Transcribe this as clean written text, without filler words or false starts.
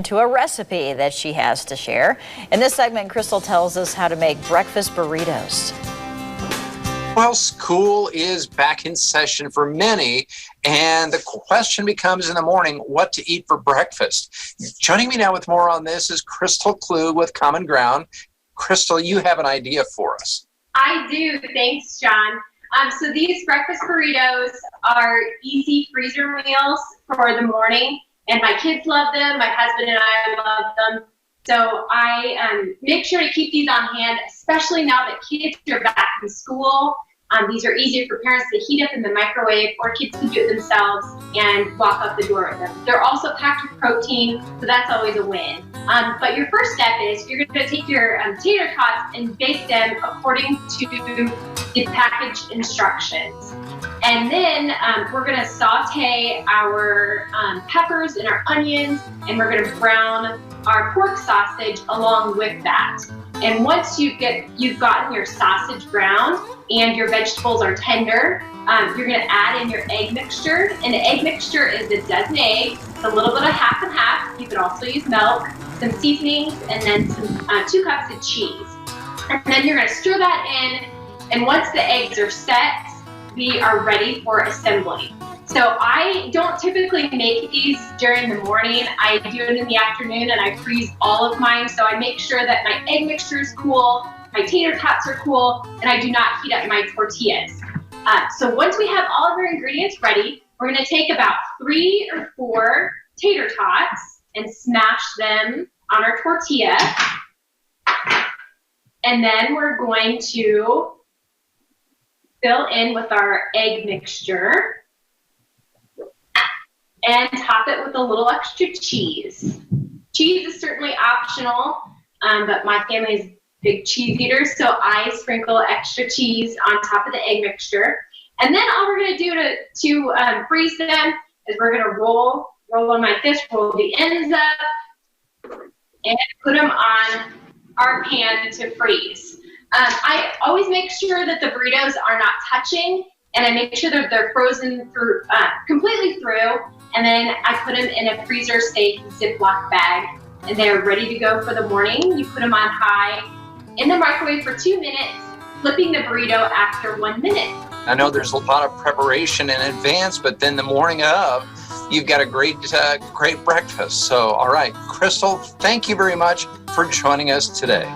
To a recipe that she has to share. In this segment, Crystal tells us how to make breakfast burritos. Well, school is back in session for many, and the question becomes in the morning, what to eat for breakfast. Joining me now with more on this is Crystal Klug with CommonGround. Crystal, you have an idea for us. I do. Thanks, John. So these breakfast burritos are easy freezer meals for the morning. And my kids love them, my husband and I love them. So I make sure to keep these on hand, especially now that kids are back in school. These are easier for parents to heat up in the microwave, or kids can do it themselves and walk out the door with them. They're also packed with protein, so that's always a win. But your first step is you're going to take your tater tots and bake them according to the package instructions. And then we're going to saute our peppers and our onions, and we're going to brown our pork sausage along with that. And once you've gotten your sausage browned and your vegetables are tender, you're going to add in your egg mixture. And the egg mixture is a dozen eggs, a little bit of half and half. You can also use milk, some seasonings, and then some 2 cups of cheese. And then you're going to stir that in. And once the eggs are set, we are ready for assembly. So I don't typically make these during the morning. I do it in the afternoon, and I freeze all of mine. So I make sure that my egg mixture is cool, my tater tots are cool, and I do not heat up my tortillas. So once we have all of our ingredients ready, we're going to take about 3 or 4 tater tots and smash them on our tortilla. And then we're going to fill in with our egg mixture and top it with a little extra cheese. Cheese is certainly optional, but my family is big cheese eaters, so I sprinkle extra cheese on top of the egg mixture. And then all we're going to do to freeze them is we're going to roll on my fist, roll the ends up, and put them on our pan to freeze. I always make sure that the burritos are not touching, and I make sure that they're frozen through, completely through, and then I put them in a freezer-safe Ziploc bag, and they're ready to go for the morning. You put them on high in the microwave for 2 minutes, flipping the burrito after 1 minute. I know there's a lot of preparation in advance, but then the morning of, you've got a great breakfast. So, all right, Crystal, thank you very much for joining us today.